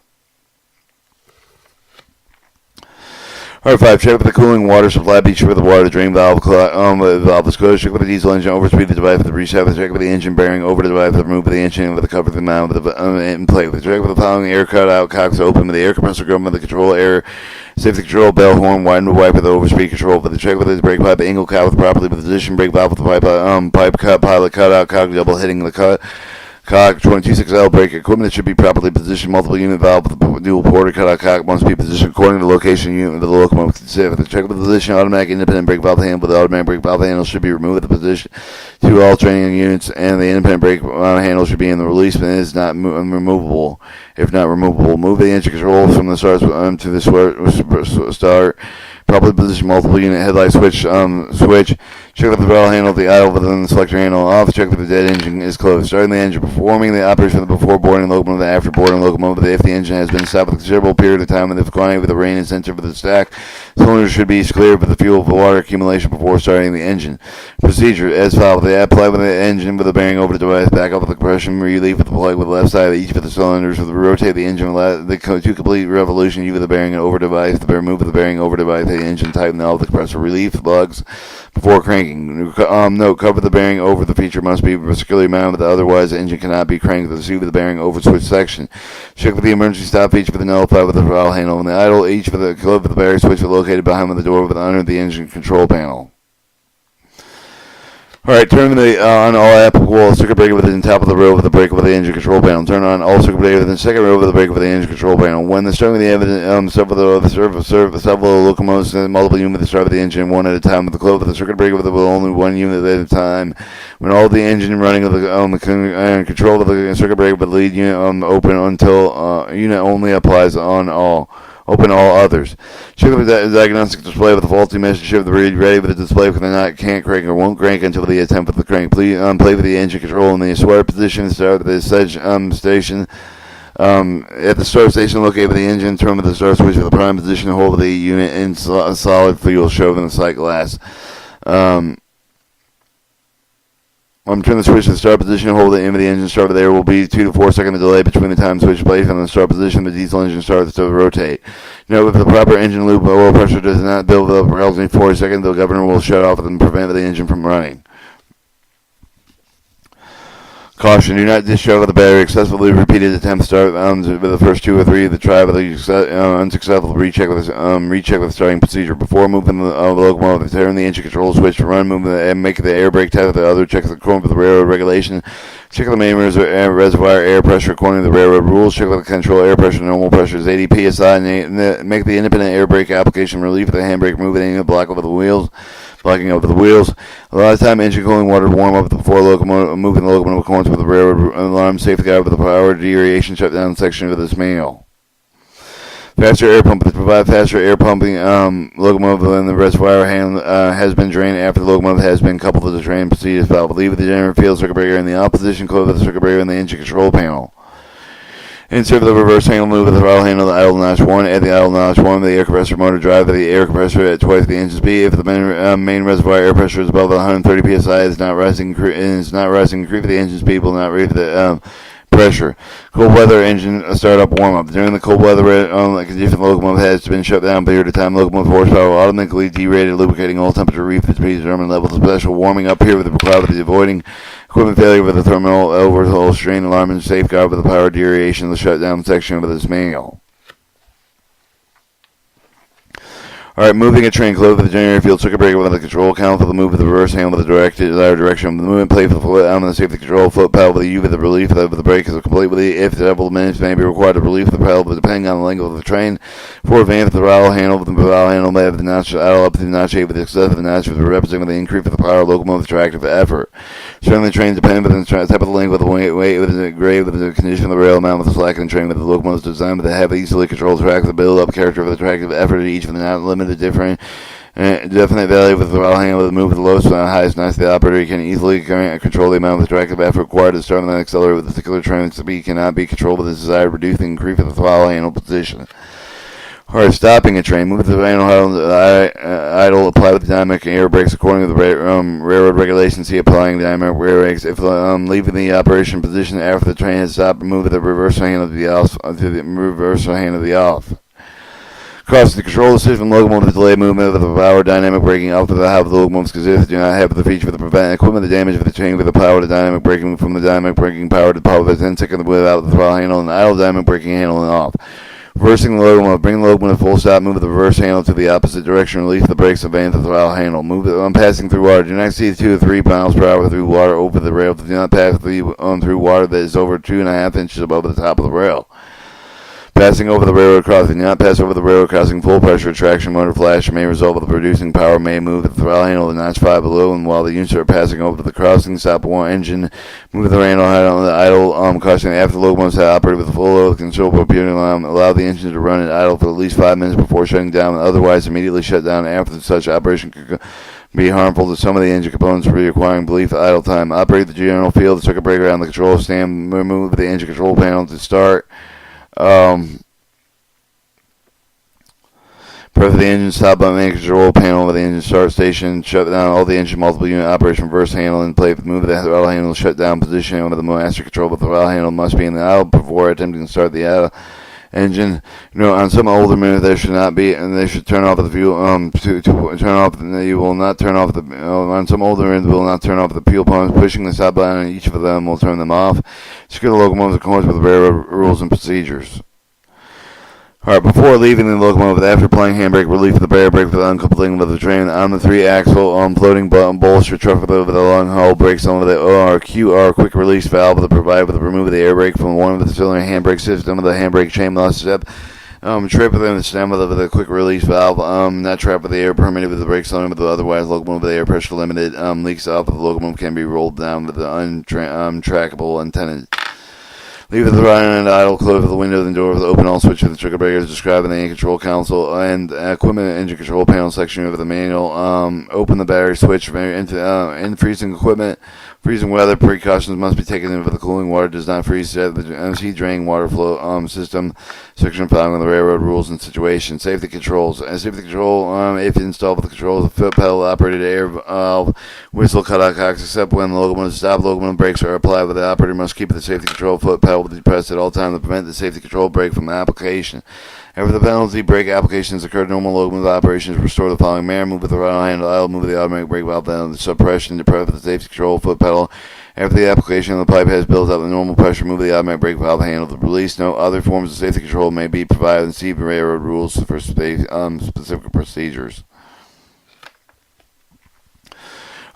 Alright, 5. Check with the cooling water supply. Be sure with the water drain valve is closed. Check with the diesel engine. Overspeed the device with the reset. Check with the engine bearing over the device with the remove of the engine with the cover of the mount with the in plate. Check with the following air cutout cocks open with the air compressor going with the control air safety control bell horn widen to wipe with the overspeed control. With the check with the brake pipe angle cut with properly with the position brake valve with the pipe cut pilot cutout cock double hitting the cut. Cock 22.6L brake equipment should be properly positioned. Multiple unit valve with the dual porter cutout cock must be positioned according to the location unit of the locomotive considered. The check with the position automatic independent brake valve handle with the automatic brake valve handle should be removed at the position. 2 alternating units and the independent brake handle should be in the release bin is not removable. If not removable, move the engine control from the start to the start. Properly position multiple unit headlight switch. Check with the throttle handle, the idle within the selector handle off. Check if the dead engine is closed. Starting the engine, performing the operation of the before boarding locomotive, the after boarding locomotive. If the engine has been stopped for a considerable period of time, and if quantity with the rain is entered with the stack, cylinders should be cleared with the fuel for water accumulation before starting the engine. Procedure as follows: they apply with the engine with the bearing over the device, back up with the compression relief with the plug with the left side of each of the cylinders. With the rotate the engine to complete revolution, you with the bearing over device. The bearing move with the bearing over device. The engine tighten all the compressor relief plugs before cranking. Note: cover the bearing over the feature must be securely mounted, otherwise the engine cannot be cranked with the seat with the bearing over switch section. Check with the emergency stop feature for the nullify with the throttle handle and the idle. Each for the clip with the bearing switch located behind the door with under the engine control panel. Alright, turn on all applicable circuit breaker within the top of the row with the breaker with the engine control panel. Turn on all circuit breaker within the second row with the breaker with the engine control panel. When the starting of the evidence, several locomotives and multiple units start with the engine one at a time with the close of the circuit breaker with only one unit at a time. When all the engine running of the control of the circuit breaker with the lead unit open until unit only applies on all. Open all others. Check the diagnostic display with the faulty message. Shift the read ready with the display if the can't crank or won't crank until the attempt with the crank. Please play with the engine control in the start position. Start the stage station. At the start station, locate with the engine. Turn with the start switch with the prime position. Hold the unit in solid fuel shown in the sight glass. Turn the switch to the start position, hold the aim of the engine start. There will be 2 to 4 second delay between the time switch placed and the start position. The diesel engine starts to rotate. Note: if the proper engine loop oil pressure does not build up approximately 4 seconds, the governor will shut off and prevent the engine from running. Caution: do not discharge the battery. Excessively repeated attempts start with the first 2 or 3 of the try with the unsuccessful recheck with the starting procedure. Before moving the locomotive, turn the engine control switch to run, make the air brake test with the other. Check the chrome with the railroad regulation. Check the main reservoir air pressure according to the railroad rules. Check with the control air pressure. Normal pressure is 80 psi. Make the independent air brake application relief with the handbrake. Move it in block over the wheels. Blocking over the wheels. A lot of time, engine cooling water to warm up before moving the locomotive according to the railroad alarm. Safety guide with the power deaeration shutdown section of this manual. Faster air pump. To provide faster air pumping, locomotive and the reservoir has been drained after the locomotive has been coupled to the drain procedure valve. Leave the generator field circuit breaker in the opposition close with the circuit breaker and the engine control panel. Insert the reverse handle, move with the throttle handle, the idle notch 1, add the idle notch 1 with the air compressor motor, drive the air compressor at twice the engine speed. If the main reservoir air pressure is above 130 psi, it is not rising, increase the engine speed will not raise the pressure. Cold weather engine startup warm up. During the cold weather condition, the locomotive has been shut down for a period of time. Locomotive horsepower will automatically derated, lubricating all temperature reefs to determined levels of special warming up here with the required with the avoiding equipment failure with the thermal overhaul strain alarm and safeguard with the power deaeration of the shutdown section of this manual. Alright, moving a train close with the generator field circuit breaker with the control count for the move of the reverse handle with the desired direction of the movement plate for the foot on the safety control foot pedal with the U with the relief of the brake is complete with the if several minutes may be required to relieve the pedal but depending on the length of the train. For advance the throttle handle with the throttle handle may have the notch idle up to the notch 8 with the excessive notch with the representing the increase of the power locomotive tractive effort. Starting the train depending on the type of the length with the weight with the grade with the condition of the rail mount with the slack in the train with the locomotive designed with the heavy easily controlled track the build up character of the tractive effort at each of the not limited different definite value with the throttle handle with the move with the lowest and highest notch. The operator can easily control the amount of tractive effort required to start on the accelerator with the particular train speed cannot be controlled with the desired reducing and increase of the throttle handle position. Or stopping a train, move the handle idle, apply with the dynamic air brakes according to the railroad regulations. See applying dynamic air brakes. If leaving the operation position after the train has stopped, move the reverse hand of the off to the reverse hand of the off. Cross the control decision locomotive delay movement of the power dynamic braking off to the half of the locomotives because do not have the feature for the prevent equipment the damage of the chain with the power to dynamic braking from the dynamic braking power to power 10 seconds without the throttle handle and the idle dynamic braking handle and off. Reversing the locomotive, bring the locomotive full stop, move the reverse handle to the opposite direction, release the brakes, advance the throttle handle. Move it passing through water. Do not exceed 2 to 3 miles per hour through water over the rail. Do not pass through water that is over 2.5 inches above the top of the rail. Passing over the railroad crossing. Do not pass over the railroad crossing. Full pressure traction motor flash may result with the producing power may move the throttle handle to notch 5 below, and while the units are passing over the crossing, stop one engine, move the handle height on the idle, caution after the locomotives have operated with the full load control computer allow the engine to run at idle for at least 5 minutes before shutting down, otherwise immediately shut down after such operation could be harmful to some of the engine components, requiring brief idle time. Operate the general field, the circuit breaker on the control stand, remove the engine control panel to start. Press the engine stop button, main control panel over the engine start station, shut down all the engine multiple unit operation reverse handle in play. Move the throttle handle shut down position over the master control, but the throttle handle must be in the idle before attempting to start the idle engine. On some older minutes there should not be, and they should turn off the fuel. To turn off, you will not turn off the. On some older minutes, will not turn off the fuel pumps. Pushing the stop button on each of them will turn them off. Secure the locomotives in accordance with the railroad rules and procedures. Alright, before leaving the locomotive, after applying handbrake, relief of the barrier brake with uncoupling with the train on the 3-axle floating bolster truck with the long haul brakes on the ORQR quick release valve with the provided with the remove of the air brake from one of the cylinder handbrake system of the handbrake chain must step. Trip within the stem with the quick release valve, not trap with the air permitted with the brake cylinder, but otherwise locomotive with the air pressure limited, leaks off of the locomotive can be rolled down with the untrackable antenna. Leave the throttle and idle, close the windows and door with the open all switch of the trigger breakers described in the control console and equipment and engine control panel section of the manual. Open the battery switch in freezing equipment. Freezing weather precautions must be taken if the cooling water does not freeze. The MC draining water flow system section following the railroad rules and situations. Safety controls. Safety control if installed with the controls of foot pedal operated air valve whistle cutout cocks except when the locomotive stop. Locomotive brakes are applied, but the operator must keep the safety control foot pedal depressed at all times to prevent the safety control brake from application. After the penalty brake applications occurred, normal locomotive operations restore the following manner. Move the throttle handle idle, move the automatic brake valve down, the suppression, depress the safety control foot pedal. After the application of the pipe has built up the normal pressure, move the automatic brake valve handle to release. No other forms of safety control may be provided in C railroad rules for specific procedures.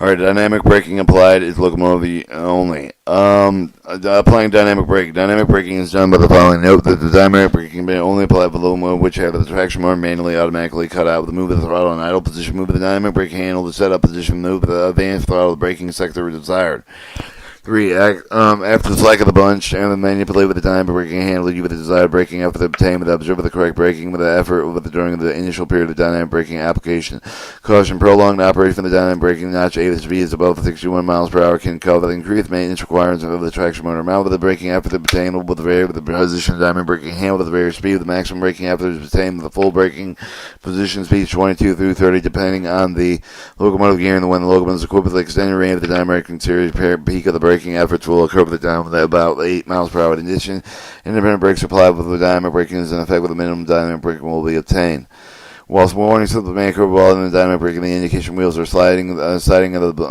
Alright, dynamic braking applied is locomotive only. Applying dynamic braking. Dynamic braking is done by the following. Note that the dynamic braking may only apply for locomotive which have the traction motor manually automatically cut out with the move of the throttle in idle position. Move the dynamic braking handle to set up position. Move the advanced throttle the braking sector desired. 3. After the slack of the bunch and manipulate with the dynamic braking handle, you with the desired braking effort to obtain with the observe the correct braking with the effort during the initial period of dynamic braking application. Caution: prolonged operation of the dynamic braking notch ASV is above 61 miles per hour can cover the increased maintenance requirements of the traction motor. Amount of the braking effort to obtain with the position of the dynamic braking handle with the various speed. The maximum braking effort is obtained with the full braking position speed 22 through 30 depending on the locomotive gear and when the locomotive is equipped with the extended range of the dynamic braking series peak of the braking efforts will occur with the down with about 8 miles per hour. In addition, independent brakes applied with the dynamic braking is in effect with the minimum dynamic braking will be obtained. Whilst warning symptoms may occur while in the dynamic braking, the indication wheels are standing with the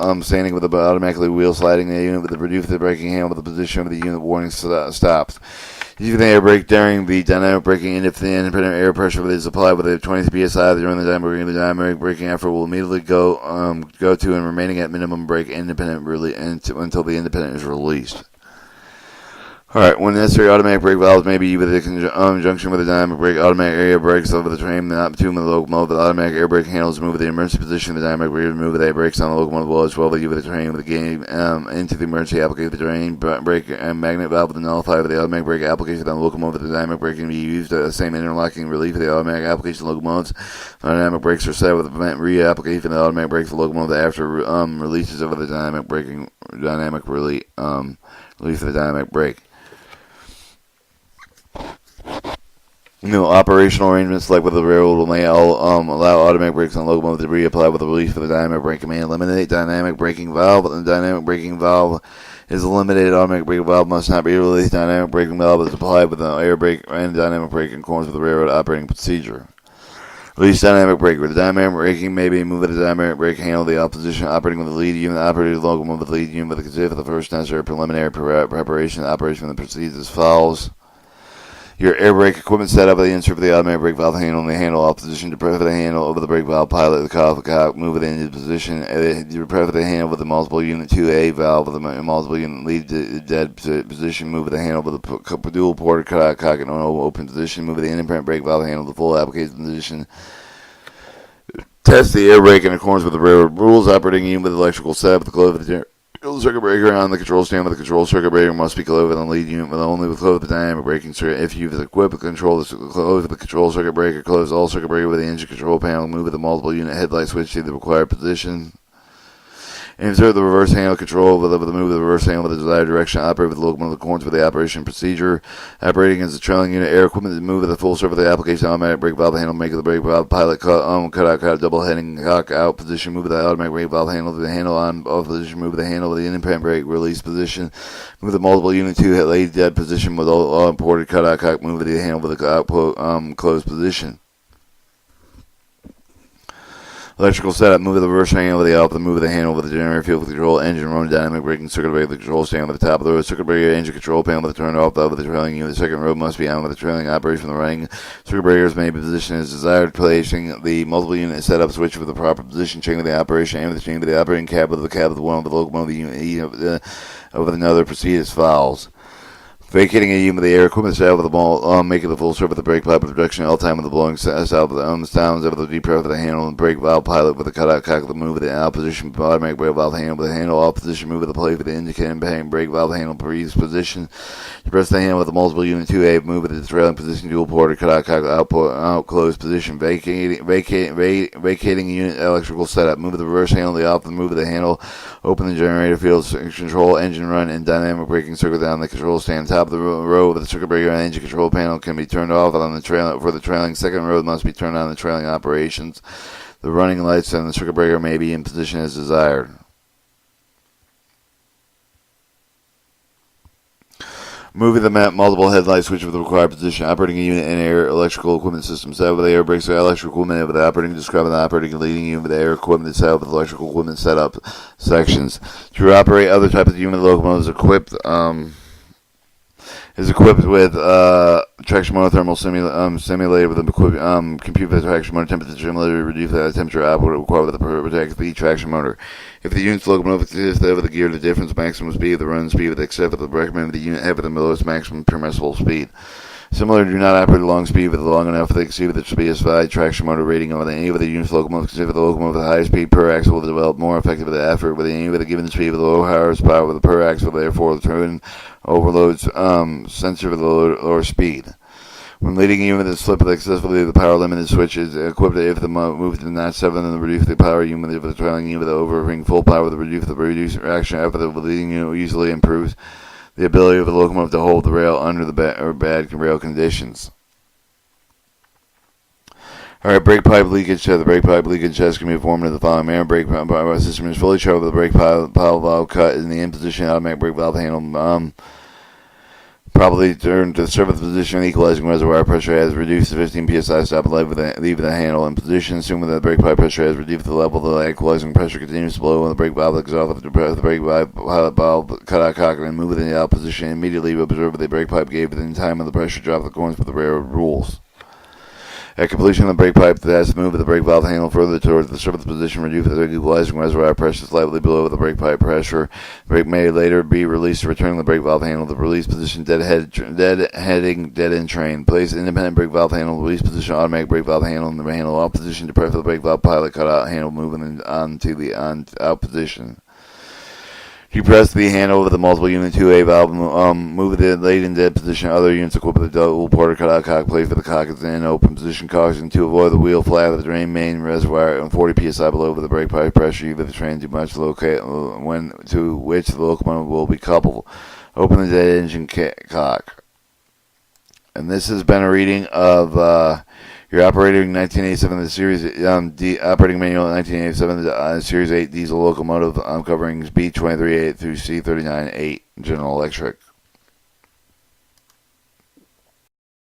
automatically wheel sliding the unit with the reduce the braking handle with the position of the unit warning stops. Using the air brake during the dynamic braking, and if the independent air pressure is applied with a 20 psi during the dynamic braking effort will immediately go to and remaining at minimum brake independent until the independent is released. Alright, when necessary, automatic brake valves may be used in conjunction with the dynamic brake. Automatic air brakes over the train, not between the locomotive. The automatic air brake handles move the emergency position of the dynamic brake. Remove the air brakes on the locomotive wall as well. They use the train with the game into the emergency application. The drain brake and magnet valve with the nullify with the automatic brake application on the locomotive. The dynamic brake can be used the same interlocking relief of the automatic application locomotives. Dynamic brakes are set with the prevent reapplication of the automatic brakes for the locomotive after releases of the dynamic release of the dynamic brake. No operational arrangements like with the railroad may allow automatic brakes on locomotive to reapply with the release for the dynamic brake. May eliminate dynamic braking valve. The dynamic braking valve is eliminated. Automatic braking valve must not be released. Dynamic braking valve is applied with the air brake and dynamic brake in accordance with the railroad operating procedure. Release dynamic brake. With the dynamic braking may be moved with the dynamic brake handle the opposition operating with the lead unit. Operating the locomotive with the lead unit with the consider for the first necessary preliminary preparation. Operation of the procedures as follows. Your air brake equipment setup, the insert for the automatic brake valve handle and the handle off position to prepare for the handle over the brake valve pilot, the cock, move it into position. You prepare for the handle with the multiple unit 2A valve with the multiple unit lead to dead position, move the handle with the dual port cock and open position, move the independent brake valve handle to the full application position. Test the air brake in accordance with the railroad rules, operating unit with electrical setup, the close of the circuit breaker on the control stand with the control circuit breaker must be closed on the lead unit with only with closed dynamic braking circuit. If you've equipped to control the close of the control circuit breaker, close all circuit breaker with the engine control panel, move the multiple unit headlight switch to the required position. Insert the reverse handle control with the move of the reverse handle with the desired direction. Operate with the locomotive accordance with the operation procedure. Operating as the trailing unit air equipment to move with the full serve of the application automatic brake valve handle. Make the brake valve pilot cut double heading cock out position. Move the automatic brake valve handle to the handle on off position. Move the handle with the independent brake release position. Move the multiple unit to hit lay dead position with all imported cut out cock. Move the handle with the output closed position. Electrical setup, move the reverse handle with the output, move the handle with the generator field with the control engine, run dynamic braking circuit breaker with the control stand with the top of the road, circuit breaker engine control panel with the turn off valve with the trailing unit. The second road must be on with the trailing operation from the running. Circuit breakers may be positioned as desired, placing the multiple unit setup switch for the proper position, chain with the operation, and with the chain with the operating cab with the one of the locomotive unit over another proceed as follows. Vacating a unit with the air equipment set with the ball, making the full serve with the brake pipe production all time with the blowing south of the sounds over the deep pressure of the handle and brake valve pilot with the cutout cock, the move of the out position, automatic brake valve handle with the handle off position, move of the plate with the indicator bang brake valve handle breeze position. You press the handle with the multiple unit 2A, move with the trailing position, dual porter, cutout cock, output, out closed position, vacating unit electrical setup, move of the reverse handle, the off, the move of the handle, open the generator field, control engine run, and dynamic braking circuit down the control stand. Top of the row with the circuit breaker and engine control panel can be turned off on the trail for the trailing. Second row must be turned on the trailing operations. The running lights on the circuit breaker may be in position as desired. Moving the multiple headlight switch with the required position. Operating a unit and air electrical equipment system set with the air brakes or electrical equipment with the operating describing the operating and leading unit with the air equipment set with electrical equipment setup sections. To operate other types of unit locomotives is equipped with traction motor thermal simulator with a computer traction motor temperature simulator to reduce the temperature output required with the protect the traction motor. If the unit's locomotive exists over the gear, the difference maximum speed of the run speed with except for the recommended the unit have the lowest maximum permissible speed. Similar, do not operate at long speed with long enough to exceed the specified traction motor rating over any of the unit's locomotive. Consider the locomotive with the highest speed per axle will develop more effective with the effort with any of the given speed with the low horsepower with the per axle, therefore the turn overloads sensor with the lower speed. When leading a unit with a slip of successfully the power limited switch is equipped if the move to notch 7 and the reduce the power unit with the trailing unit with the overring full power with the reduced action after the leading unit easily improves the ability of the locomotive to hold the rail under the bad rail conditions. Alright, brake pipe leakage test. The brake pipe leakage test can be performed in the following manner. Brake pipe system is fully charged with the brake pipe valve cut in the in position automatic brake valve handle. Probably turned to the service position and equalizing reservoir pressure has reduced to 15 psi. Stop and leaving the handle in position. Assuming that the brake pipe pressure has reduced to the level of the equalizing pressure continues to blow when the brake valve lets off the brake pipe pilot valve cut out cock and move it in the out position. Immediately observe the brake pipe gave within time of the pressure drop in accordance with the railroad rules. At completion of the brake pipe, the has to move the brake valve handle further towards the service position, reduce the equalizing reservoir pressure slightly below the brake pipe pressure. The brake may later be released to return the brake valve handle to the release position, dead end train. Place independent brake valve handle, release position, automatic brake valve handle, and the handle off position to prepare for the brake valve pilot cut out handle moving on to the out position. You press the handle with the multiple unit 2A valve, move the late in dead position. Other units equipped with a double porter cutout cock plate for the cock is in open position. Caution to avoid the wheel flat of the drain main reservoir and 40 psi below with the brake pipe pressure. Either the train too much when to which the locomotive will be coupled. Open the dead engine cock. And this has been a reading of your operating 1987, the Series operating manual 1987, Series 8 diesel locomotive covering B23.8 through C39.8 General Electric.